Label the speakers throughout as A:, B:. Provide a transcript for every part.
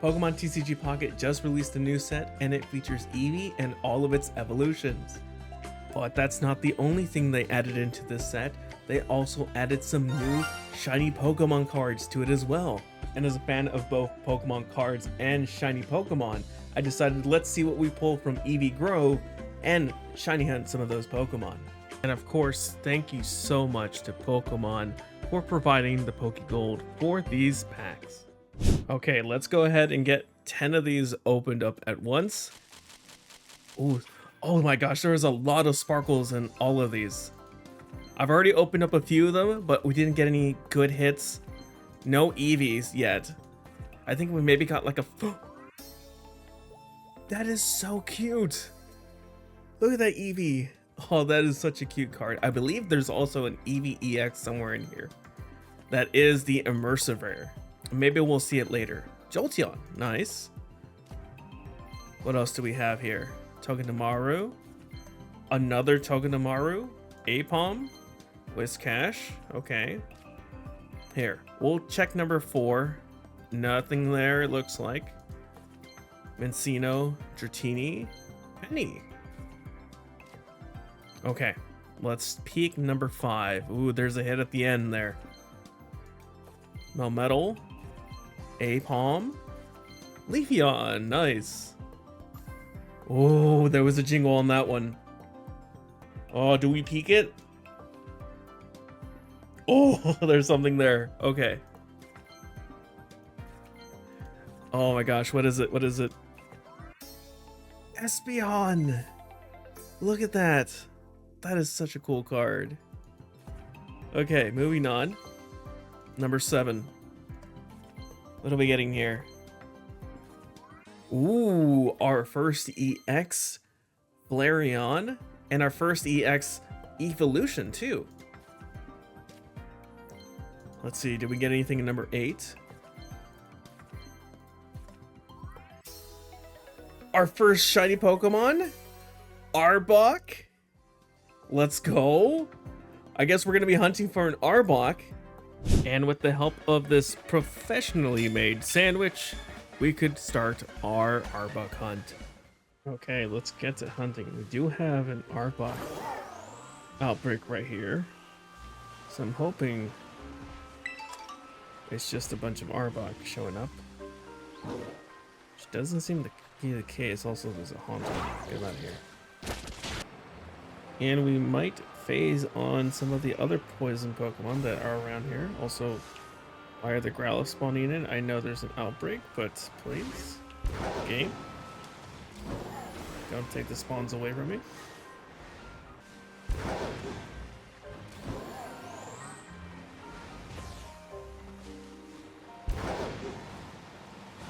A: Pokemon TCG Pocket just released a new set and it features Eevee and all of its evolutions. But that's not the only thing they added into this set, they also added some new shiny Pokemon cards to it as well. And as a fan of both Pokemon cards and shiny Pokemon, I decided let's see what we pull from Eevee Grove and shiny hunt some of those Pokemon. And of course, thank you so much to Pokemon for providing the Pokegold for these packs. Okay, let's go ahead and get 10 of these opened up at once. Ooh, oh my gosh, there is a lot of sparkles in all of these. I've already opened up a few of them, but we didn't get any good hits. No Eevees yet. I think we maybe got like a... That is so cute. Look at that Eevee. Oh, that is such a cute card. I believe there's also an Eevee EX somewhere in here. That is the immersive rare. Maybe we'll see it later. Jolteon, nice. What else do we have here? Togedemaru. Another Togedemaru. Apom. Whiscash. Okay. Here, we'll check number 4. Nothing there, it looks like. Mincino. Dratini. Penny. Okay, let's peek number 5. Ooh, there's a hit at the end there. Melmetal. Apom. Leafeon, nice. Oh, there was a jingle on that one. Oh, do we peek it? Oh, there's something there. Okay. Oh my gosh, what is it? What is it? Espeon! Look at that. That is such a cool card. Okay, moving on. Number 7. What are we getting here? Ooh, our first EX Flareon and our first EX Evolution too. Let's see, did we get anything in number 8? Our first shiny Pokemon? Arbok? Let's go. I guess we're gonna be hunting for an Arbok. And with the help of this professionally made sandwich, we could start our Arbok hunt. Okay, let's get to hunting. We do have an Arbok outbreak right here. So I'm hoping it's just a bunch of Arbok showing up. Which doesn't seem to be the case. Also, there's a Haunter. Get out of here. And we might phase on some of the other poison Pokemon that are around here. Also, why are the Growlithe spawning in? I know there's an outbreak, but please, game, don't take the spawns away from me.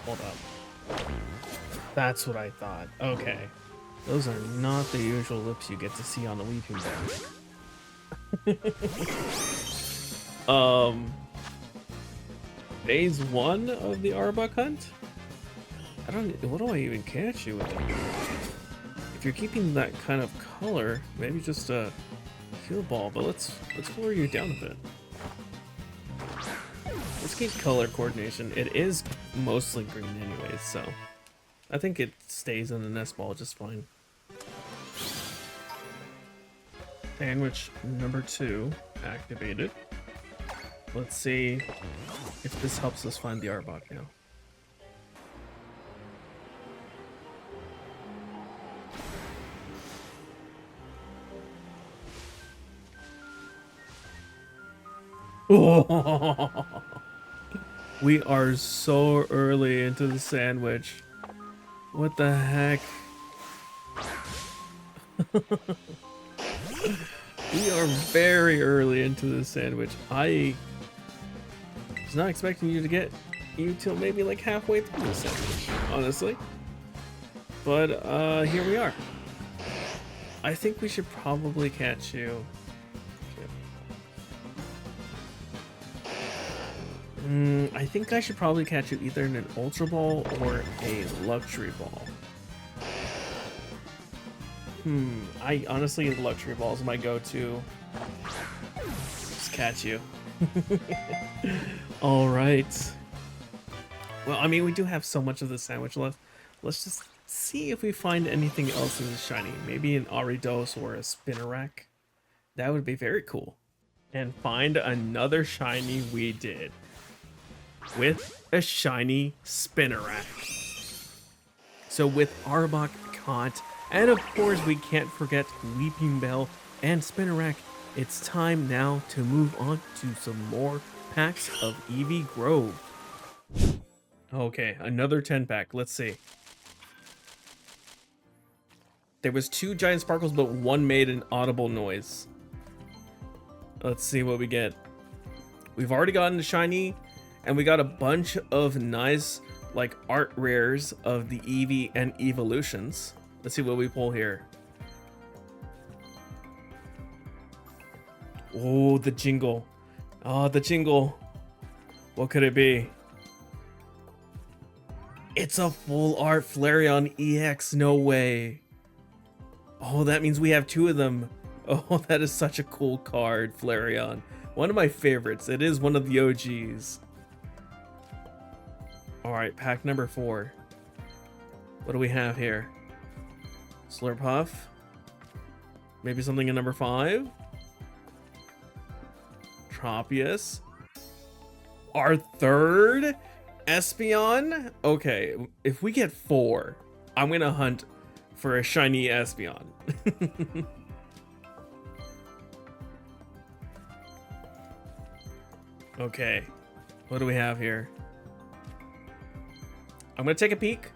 A: Hold up. That's what I thought. Okay. Those are not the usual lips you get to see on a Weeping Bear. Phase 1 of the Arbok hunt? What do I even catch you with? If you're keeping that kind of color, maybe just a heal ball, but let's lower you down a bit. Let's keep color coordination. It is mostly green anyways, so I think it stays in the nest ball just fine. Sandwich number 2 activated. Let's see if this helps us find the Arbok now. Oh, we are so early into the sandwich. What the heck? We are very early into this sandwich. I was not expecting you to get you till maybe like halfway through the sandwich, honestly. But here we are. I think we should probably catch you. I think I should probably catch you either in an Ultra Ball or a Luxury Ball. I honestly, Luxury Ball is my go-to. Just catch you. All right. Well, I mean, we do have so much of the sandwich left. Let's just see if we find anything else in the shiny. Maybe an Aridos or a Spinnerack. That would be very cool. And find another shiny we did. With a shiny Spinnerack. So with Arbok caught, and of course we can't forget Weeping Bell and Spinnerack, it's time now to move on to some more packs of Eevee Grove. Okay, another 10 pack. Let's see. There was 2 giant sparkles, but 1 made an audible noise. Let's see what we get. We've already gotten the shiny, and we got a bunch of nice, like, art rares of the Eevee and evolutions. Let's see what we pull here. Oh, the jingle. Oh, the jingle. What could it be? It's a full art Flareon EX, no way. Oh, that means we have 2 of them. Oh, that is such a cool card, Flareon. One of my favorites. It is one of the OGs. Alright, pack number 4. What do we have here? Slurpuff. Maybe something in number 5? Tropius. Our 3rd Espeon? Okay, if we get 4, I'm gonna hunt for a shiny Espeon. Okay, what do we have here? I'm gonna take a peek.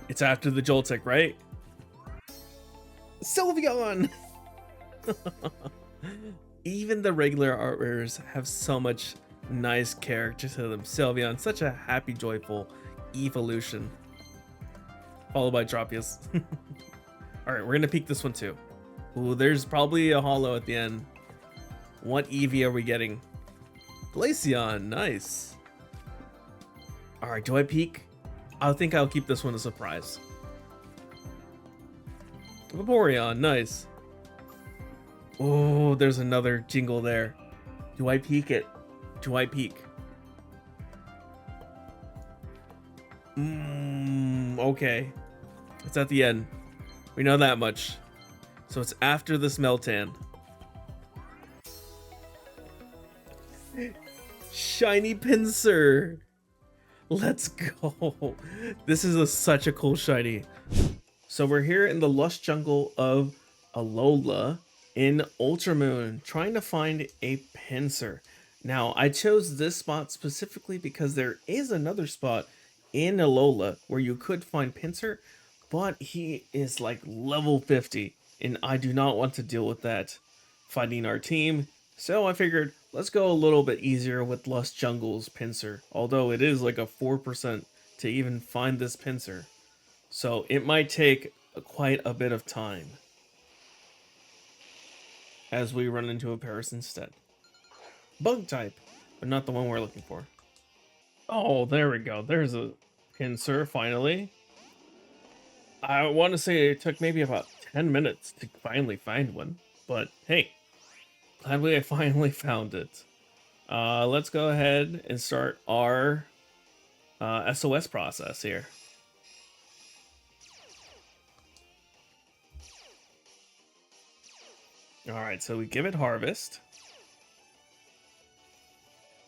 A: It's after the Joltik, right? Sylveon! Even the regular art rares have so much nice character to them. Sylveon, such a happy, joyful evolution. Followed by Tropius. Alright, we're gonna peek this one too. Ooh, there's probably a holo at the end. What Eevee are we getting? Glaceon, nice. Alright, do I peek? I think I'll keep this one a surprise. Vaporeon, nice. Oh, there's another jingle there. Do I peek it? Do I peek? Okay. It's at the end. We know that much. So it's after this Meltan. Shiny Pinsir. Let's go. This is such a cool shiny. So we're here in the lush jungle of Alola in Ultramoon, trying to find a Pinsir. Now, I chose this spot specifically because there is another spot in Alola where you could find Pinsir, but he is like level 50, and I do not want to deal with that fighting our team. So I figured, let's go a little bit easier with Lush Jungle's Pinsir, although it is like a 4% to even find this Pinsir. So it might take quite a bit of time as we run into a Paris instead. Bug type, but not the one we're looking for. Oh, there we go. There's a Pinsir finally. I want to say it took maybe about 10 minutes to finally find one, but hey, glad I finally found it. Let's go ahead and start our SOS process here. Alright, so we give it Harvest.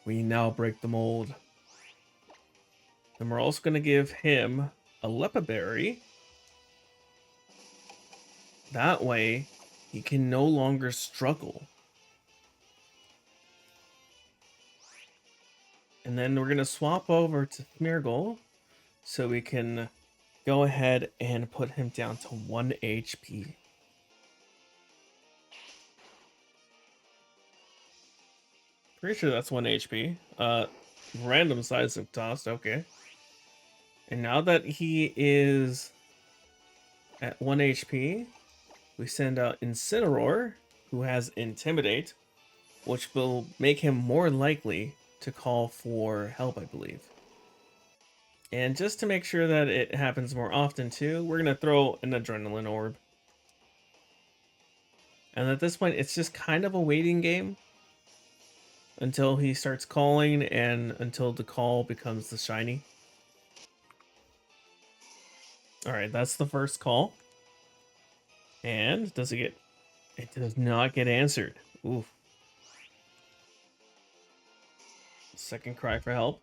A: We now break the mold. And we're also going to give him a Lepa Berry. That way, he can no longer struggle. And then we're going to swap over to Smeargle so we can go ahead and put him down to 1 HP. Pretty sure that's 1 HP. Random size of tossed, okay. And now that he is at 1 HP, we send out Incineroar, who has Intimidate, which will make him more likely to call for help, I believe. And just to make sure that it happens more often too, we're going to throw an Adrenaline Orb. And at this point, it's just kind of a waiting game. until he starts calling and until the call becomes the shiny. All right, that's the first call. And does it get... It does not get answered. Oof. Second cry for help.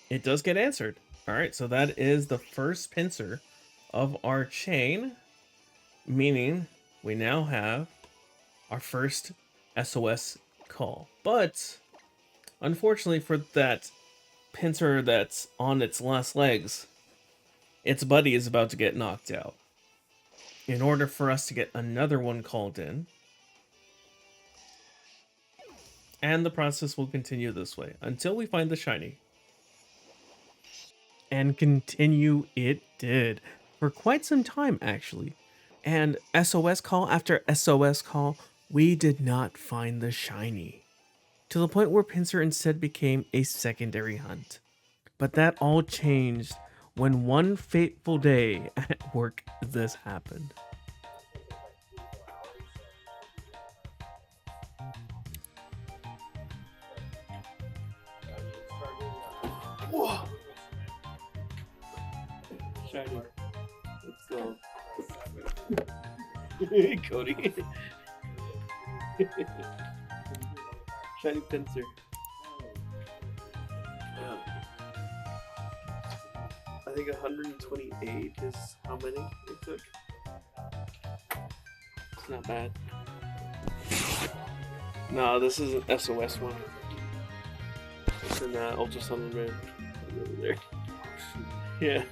A: It does get answered. All right, so that is the first pincer of our chain, meaning we now have our first SOS call. But unfortunately for that pincer that's on its last legs, its buddy is about to get knocked out. In order for us to get another one called in, and the process will continue this way until we find the shiny. And continue it did for quite some time, actually. And SOS call after SOS call, we did not find the shiny, to the point where pincer instead became a secondary hunt. But that all changed when one fateful day at work this happened. Whoa. Shiny. Let's go. Cody. Shiny pincer. Yeah. I think 128 is how many it took. It's not bad. No, this is an SOS one. It's an Ultra Summon Man over there. Yeah.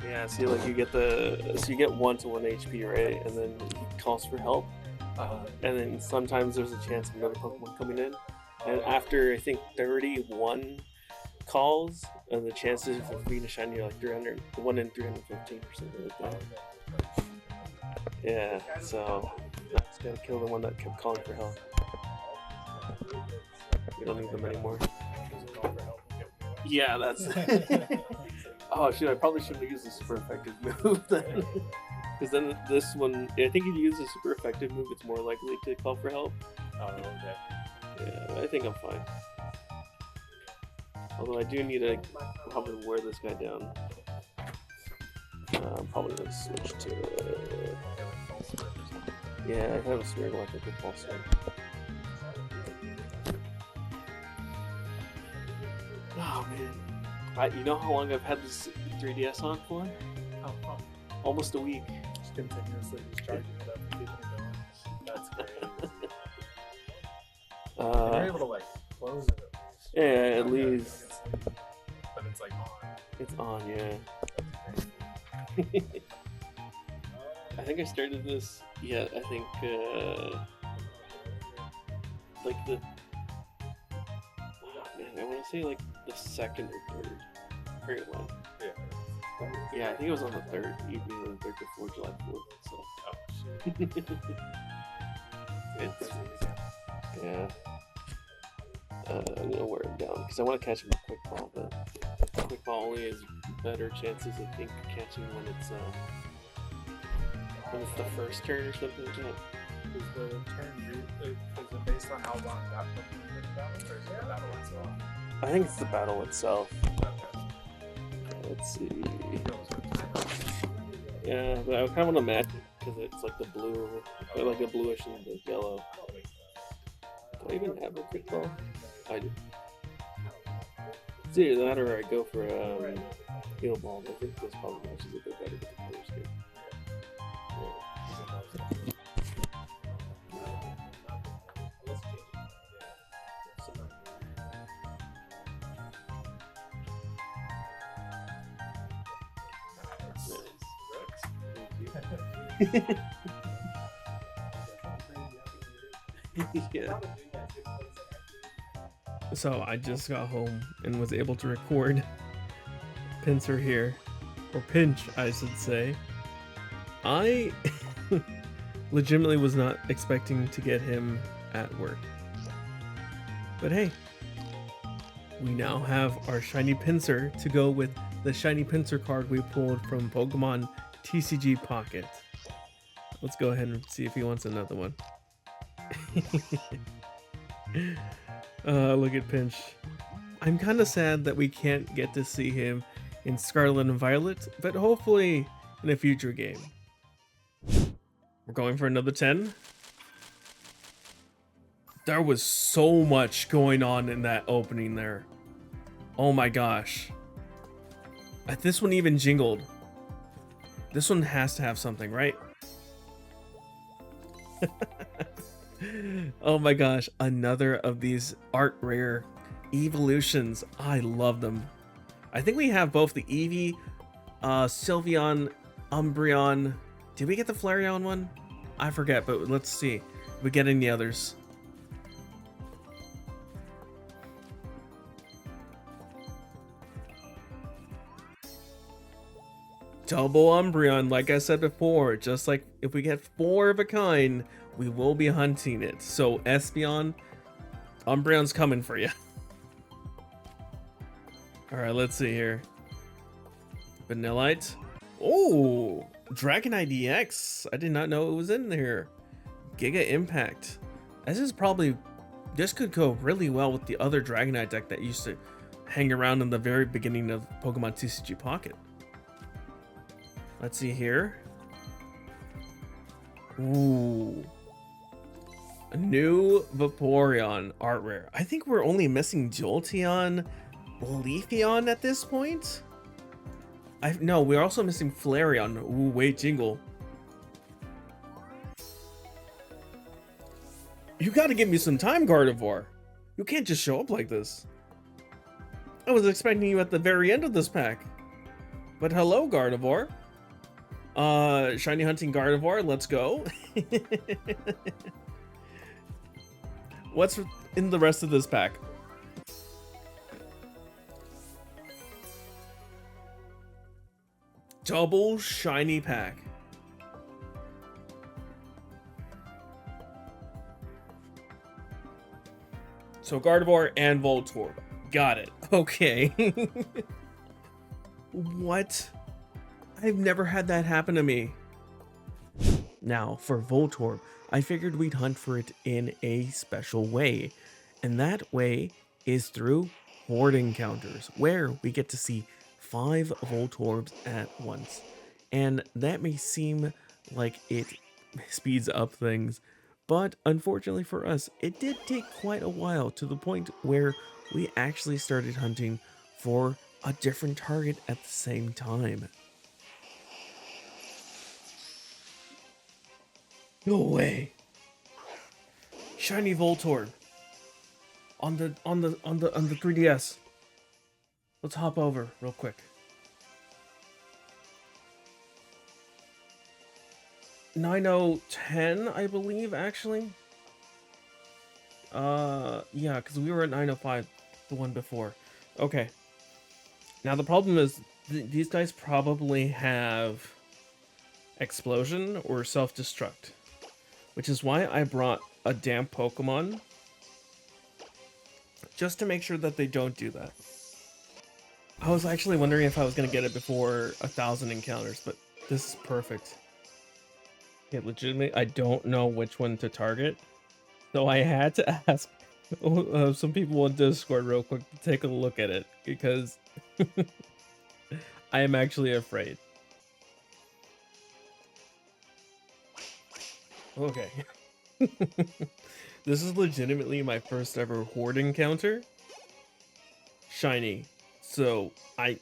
A: Yeah, see, like you get you get 1 to 1 HP, right? And then he calls for help. And then sometimes there's a chance of another Pokemon coming in. And after I think 31 calls, and the chances of being a shiny are like 1 in 315 or something like that. Yeah, so that's gonna kill the one that kept calling for help. We don't need them anymore. Yeah, that's. Oh shoot! I probably shouldn't have used the super effective move then, because then this one, I think if you use a super effective move, it's more likely to call for help.
B: Oh, okay.
A: Yeah, I think I'm fine. Although I do need to probably wear this guy down. I'm probably gonna switch to. Yeah, I have a spirit like a false sword. Oh man. You know how long I've had this 3DS on for?
B: Oh.
A: Almost a week.
B: Just continuously just charging it up and keeping it going. That's great. You're able to like close it.
A: Yeah, at least.
B: But it's like on.
A: It's on, yeah. I think I started this. Yeah, I think like the. Oh, man, I want to say like the second or third. Very long.
B: Yeah.
A: Yeah, I think it was on the third evening of the 3rd before July 4th. So.
B: Oh shit.
A: It's yeah. I'm gonna wear him down because I want to catch him with quick ball, but quick ball only has better chances, I think, catching when it's the first turn or something like that.
B: Is the turn is it based on how long that Pokemon been down, or is it the battle itself?
A: I think it's the battle itself.
B: Okay.
A: Let's see. Yeah, but I kind of want to match it because it's like the blue, or like a bluish and the yellow. Do I even have a quick ball? I do. It's either that or I go for heal ball. I think this probably matches a bit better with the color scheme. Yeah. So I just got home and was able to record Pincer here, or Pinch, I should say. I legitimately was not expecting to get him at work, but hey, we now have our shiny Pincer to go with the shiny Pincer card we pulled from Pokemon TCG Pocket. Let's go ahead and see if he wants another one. Look at Pinch. I'm kind of sad that we can't get to see him in Scarlet and Violet, but hopefully in a future game. We're going for another 10. There was so much going on in that opening there. Oh my gosh. This one even jingled. This one has to have something, right? Oh my gosh, another of these art rare evolutions. I love them. I think we have both the Eevee, Sylveon, Umbreon. Did we get the Flareon one? I forget, but let's see if we get any others. Double Umbreon, like I said before, just like if we get 4 of a kind, we will be hunting it. So Espeon, Umbreon's coming for you. Alright, let's see here. Vanillite. Oh, Dragonite EX. I did not know it was in there. Giga Impact. This could go really well with the other Dragonite deck that used to hang around in the very beginning of Pokemon TCG Pocket. Let's see here. Ooh. A new Vaporeon art rare. I think we're only missing Jolteon, Leafeon at this point. No, we're also missing Flareon. Ooh, wait, jingle. You gotta give me some time, Gardevoir. You can't just show up like this. I was expecting you at the very end of this pack. But hello, Gardevoir. Shiny Hunting Gardevoir, let's go. What's in the rest of this pack? Double shiny pack. So Gardevoir and Voltorb. Got it. Okay. What? I've never had that happen to me. Now, for Voltorb, I figured we'd hunt for it in a special way. And that way is through horde encounters, where we get to see 5 Voltorbs at once. And that may seem like it speeds up things, but unfortunately for us, it did take quite a while, to the point where we actually started hunting for a different target at the same time. No way. Shiny Voltorb on the 3DS. Let's hop over real quick. 9010, I believe, actually. Yeah, because we were at 905, the one before. Okay. Now the problem is these guys probably have explosion or self-destruct, which is why I brought a damp Pokemon, just to make sure that they don't do that. I was actually wondering if I was going to get it before 1,000 encounters, but this is perfect. Okay, legitimately, I don't know which one to target, so I had to ask some people on Discord real quick to take a look at it, because I am actually afraid. Okay. This is legitimately my first ever horde encounter. Shiny. So I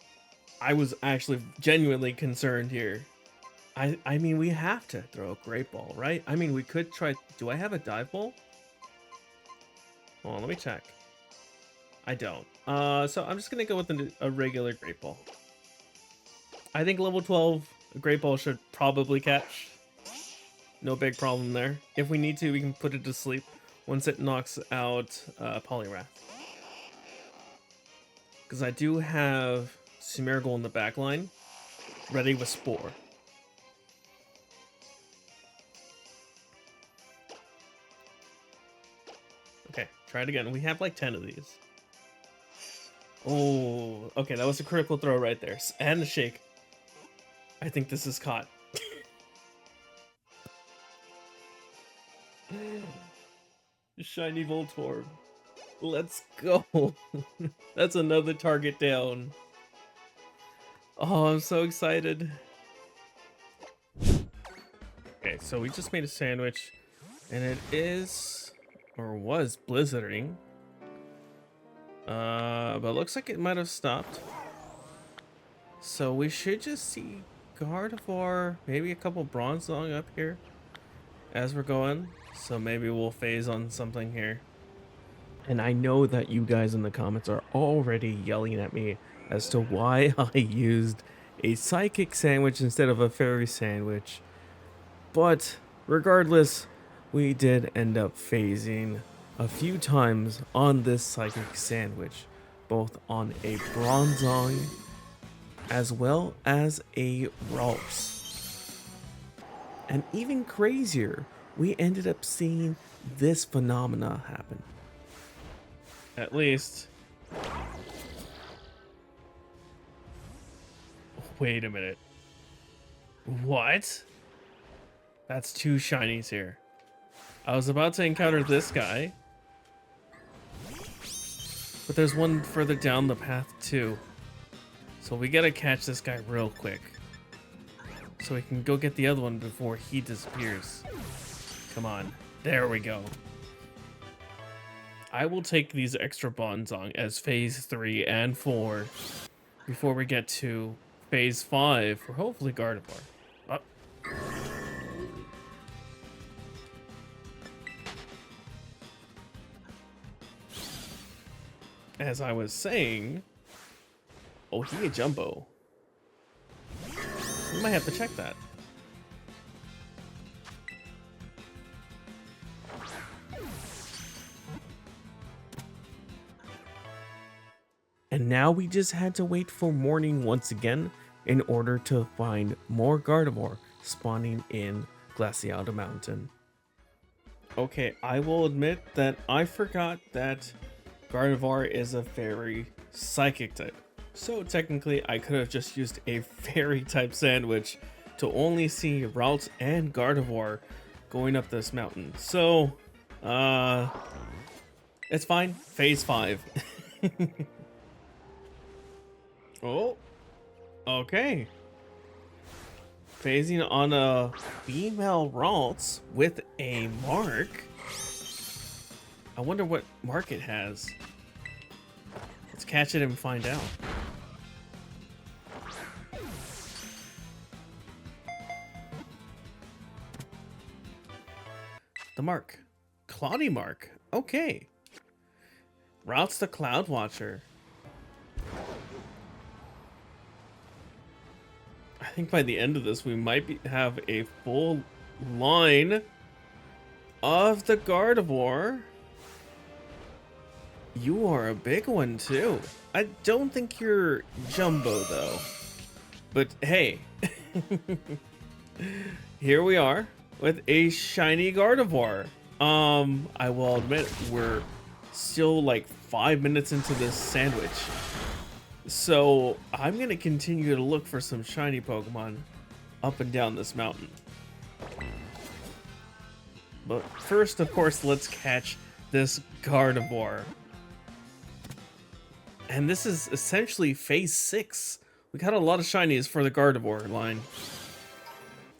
A: was actually genuinely concerned here. I mean, we have to throw a Great Ball, right? I mean, we could try. Do I have a Dive Ball? Hold on, let me check. I don't. So I'm just gonna go with a regular Great Ball. I think level 12 a Great Ball should probably catch. No big problem there. If we need to, we can put it to sleep once it knocks out Poliwrath. Because I do have Smeargle in the back line, ready with Spore. Okay, try it again. We have like 10 of these. Oh, okay, that was a critical throw right there. And a shake. I think this is caught. Shiny Voltorb. Let's go. That's another target down. Oh, I'm so excited. Okay, so we just made a sandwich, and it is, or was, blizzarding. But it looks like it might have stopped. So we should just see Gardevoir, maybe a couple Bronzong up here as we're going. So maybe we'll phase on something here. And I know that you guys in the comments are already yelling at me as to why I used a psychic sandwich instead of a fairy sandwich. But regardless, we did end up phasing a few times on this psychic sandwich, both on a Bronzong as well as a Ralts. And even crazier, we ended up seeing this phenomena happen. At least. Wait a minute. What? That's two shinies here. I was about to encounter this guy, but there's one further down the path too. So we gotta catch this guy real quick, so we can go get the other one before he disappears. Come on. There we go. I will take these extra Bronzong as phase 3 and 4 before we get to phase 5 for hopefully Gardevoir. Oh. As I was saying, oh, he a Jumbo. We might have to check that. And now we just had to wait for morning once again in order to find more Gardevoir spawning in Glaciata Mountain. Okay, I will admit that I forgot that Gardevoir is a fairy psychic type. So technically I could have just used a fairy type sandwich to only see Ralts and Gardevoir going up this mountain. So, it's fine. Phase 5. Oh, okay. Phasing on a female Ralts with a mark. I wonder what mark it has. Let's catch it and find out. The mark. Cloudy mark. Okay. Routes the Cloud Watcher. I think by the end of this, we might have a full line of the Gardevoir. You are a big one, too. I don't think you're Jumbo, though. But hey, here we are with a shiny Gardevoir. I will admit, we're still like 5 minutes into this sandwich. So I'm gonna continue to look for some shiny Pokemon up and down this mountain. But first, of course, let's catch this Gardevoir. And this is essentially phase 6. We got a lot of shinies for the Gardevoir line.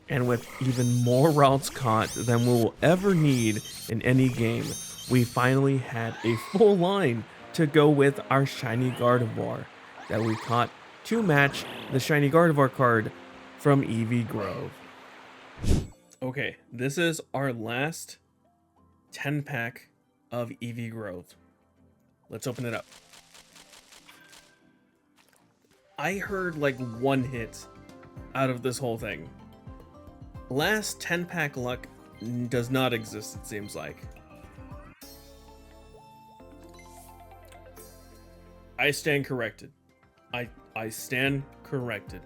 A: And with even more routes caught than we will ever need in any game, we finally had a full line to go with our shiny Gardevoir that we caught to match the shiny Gardevoir card from Eevee Grove. Okay, this is our last 10 pack of Eevee Grove. Let's open it up. I heard like one hit out of this whole thing. Last 10 pack luck does not exist, it seems like. I stand corrected. I stand corrected.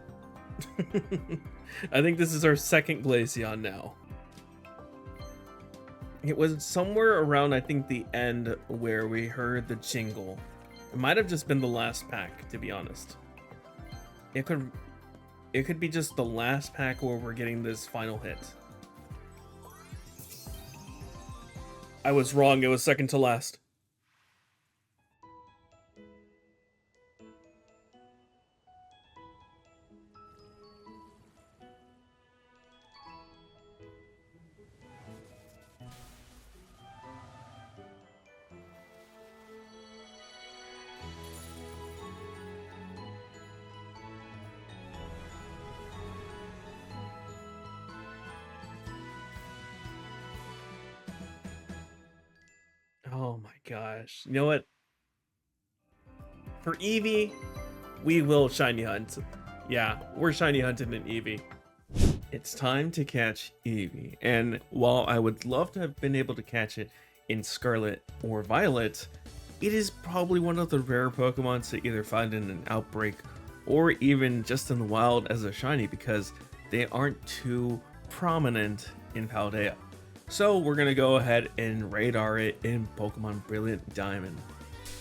A: I think this is our second Glaceon now. It was somewhere around, I think, the end where we heard the jingle. It might have just been the last pack, to be honest. It could be just the last pack where we're getting this final hit. I was wrong. It was second to last. Oh my gosh. You know what? For Eevee, we will shiny hunt. Yeah, we're shiny hunting in Eevee. It's time to catch Eevee. And while I would love to have been able to catch it in Scarlet or Violet, it is probably one of the rare Pokemon to either find in an outbreak or even just in the wild as a shiny because they aren't too prominent in Paldea. So we're gonna go ahead and radar it in Pokemon Brilliant Diamond.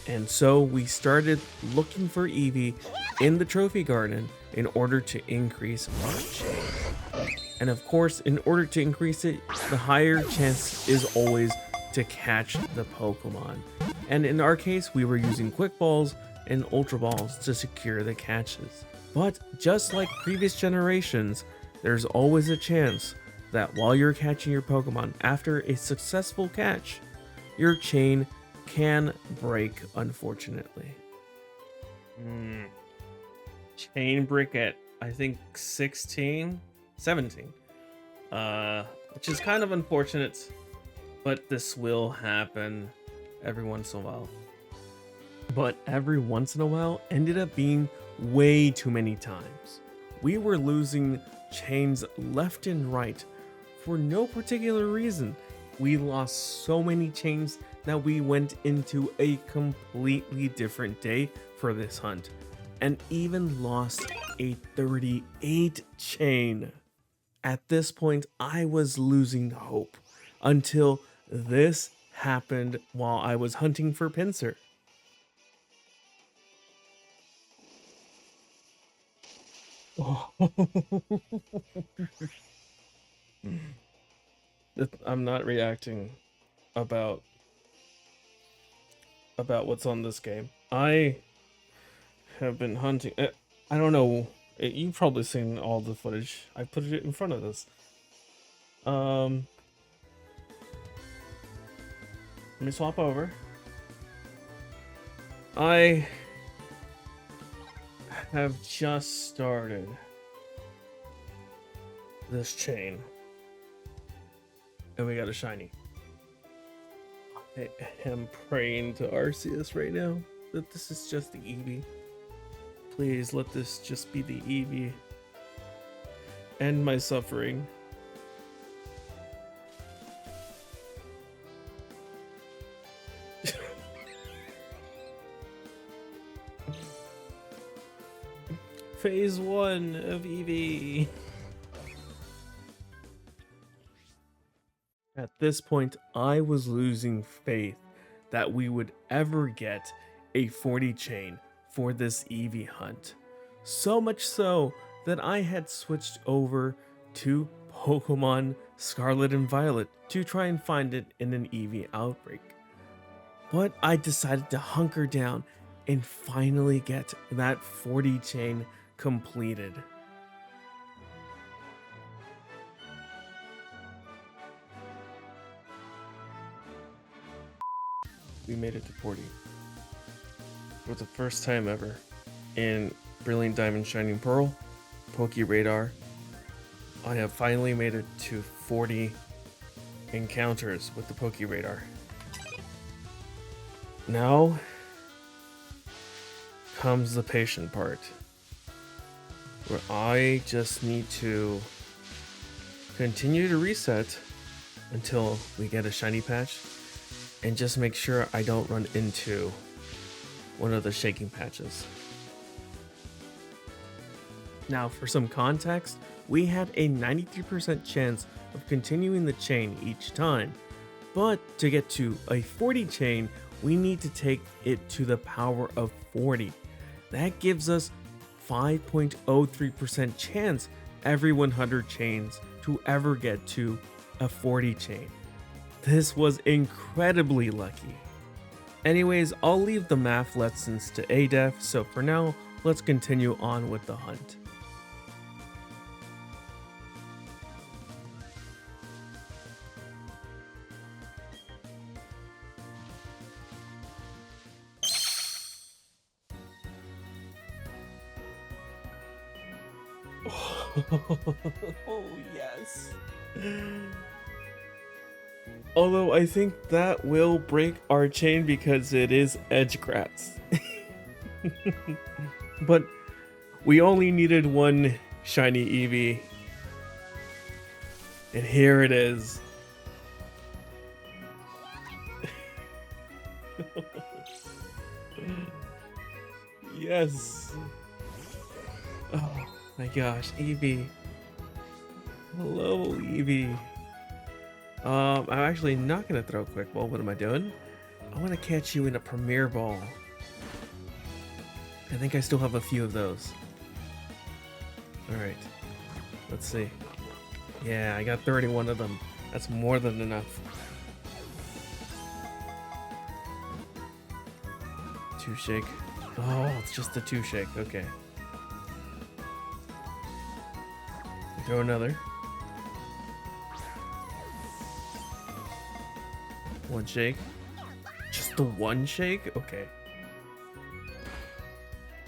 A: And so we started looking for Eevee in the Trophy Garden in order to increase our chain. And of course, in order to increase it, the higher chance is always to catch the Pokemon. And in our case, we were using Quick Balls and Ultra Balls to secure the catches. But just like previous generations, there's always a chance that while you're catching your Pokemon after a successful catch, your chain can break, unfortunately. Chain break at, I think, 17, which is kind of unfortunate, but this will happen every once in a while. But every once in a while ended up being way too many times. We were losing chains left and right for no particular reason. We lost so many chains that we went into a completely different day for this hunt and even lost a 38 chain. At this point, I was losing hope until this happened while I was hunting for Pinsir. I'm not reacting about what's on this game. I have been hunting. I don't know. You've probably seen all the footage. I put it in front of this. Let me swap over. I have just started this chain. And we got a shiny. I am praying to Arceus right now that this is just the Eevee. Please let this just be the Eevee. End my suffering. Phase 1 of Eevee. At this point, I was losing faith that we would ever get a 40 chain for this Eevee hunt. So much so that I had switched over to Pokemon Scarlet and Violet to try and find it in an Eevee outbreak. But I decided to hunker down and finally get that 40 chain completed. We made it to 40. For the first time ever in Brilliant Diamond Shining Pearl, Poke Radar, I have finally made it to 40 encounters with the Poke Radar. Now comes the patient part, where I just need to continue to reset until we get a shiny patch and just make sure I don't run into one of the shaking patches. Now, for some context, we had a 93% chance of continuing the chain each time, but to get to a 40 chain, we need to take it to the power of 40. That gives us 5.03% chance every 100 chains to ever get to a 40 chain. This was incredibly lucky. Anyways, I'll leave the math lessons to ADEF, so for now, let's continue on with the hunt. Oh, yes. Although I think that will break our chain because it is Edgecrats. But we only needed one shiny Eevee. And here it is. Yes. Oh my gosh, Eevee. Hello, Eevee. I'm actually not gonna throw a quick ball. What am I doing? I want to catch you in a Premier Ball. I think I still have a few of those. Alright. Let's see. Yeah, I got 31 of them. That's more than enough. 2 shake. Oh, it's just a 2 shake. Okay. Throw another. 1 shake. Just the 1 shake? Okay.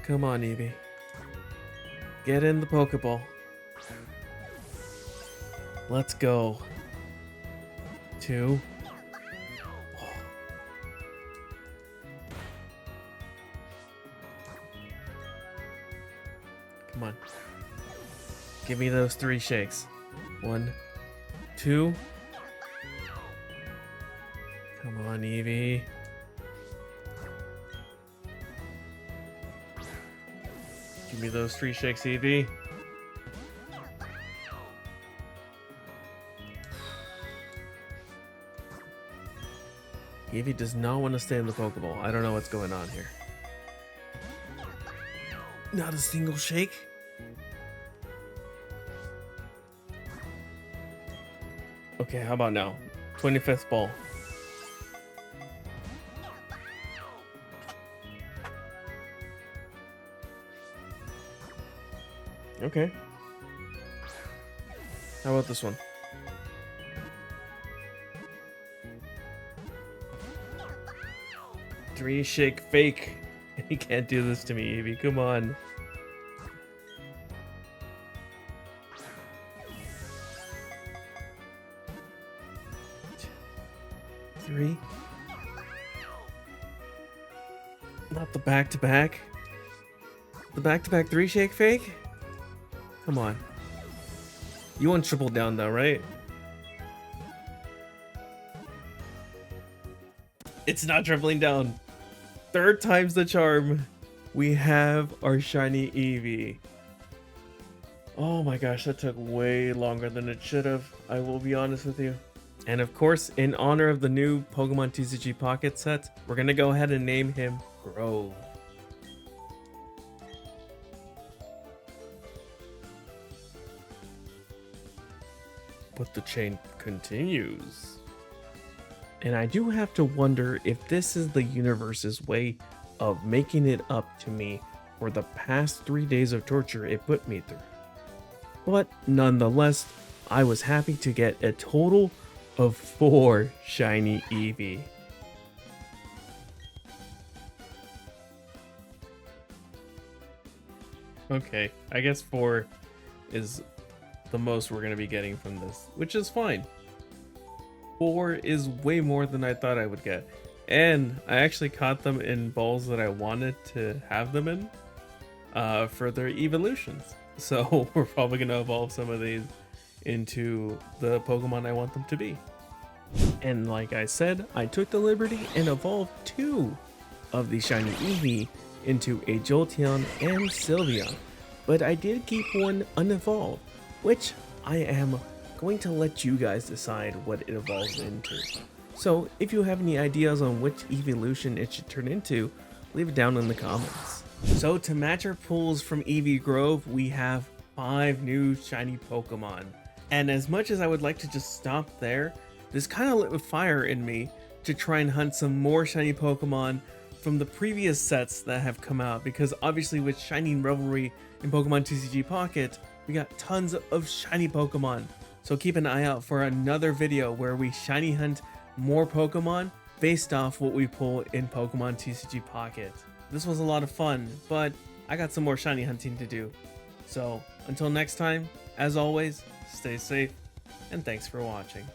A: Come on, Eevee. Get in the Pokeball. Let's go. 2. Oh. Come on. Give me those 3 shakes. 1, 2. Come on, Eevee. Give me those 3 shakes, Eevee. Eevee does not want to stay in the Pokeball. I don't know what's going on here. Not a single shake? Okay, how about now? 25th ball. Okay. How about this one? Three shake fake. You can't do this to me, Eevee. Come on. Three. Not the back-to-back. The back-to-back 3 shake fake? Come on. You want triple down though, right? It's not tripling down. 3rd time's the charm. We have our shiny Eevee. Oh my gosh, that took way longer than it should have. I will be honest with you. And of course, in honor of the new Pokemon TCG Pocket set, we're gonna go ahead and name him Grove. But the chain continues. And I do have to wonder if this is the universe's way of making it up to me for the past 3 days of torture it put me through. But nonetheless, I was happy to get a total of 4 shiny Eevee. Okay, I guess 4 is the most we're going to be getting from this, which is fine. 4 is way more than I thought I would get. And I actually caught them in balls that I wanted to have them in for their evolutions. So we're probably going to evolve some of these into the Pokemon I want them to be. And like I said, I took the liberty and evolved 2 of the shiny Eevee into a Jolteon and Sylveon. But I did keep one unevolved, which I am going to let you guys decide what it evolves into. So if you have any ideas on which evolution it should turn into, leave it down in the comments. So to match our pulls from Eevee Grove, we have 5 new shiny Pokemon. And as much as I would like to just stop there, This kind of lit a fire in me to try and hunt some more shiny Pokemon from the previous sets that have come out, because obviously with Shining Revelry in Pokemon TCG Pocket, we got tons of shiny Pokemon. So keep an eye out for another video where we shiny hunt more Pokemon based off what we pull in Pokemon TCG Pocket. This was a lot of fun, but I got some more shiny hunting to do. So until next time, as always, stay safe and thanks for watching.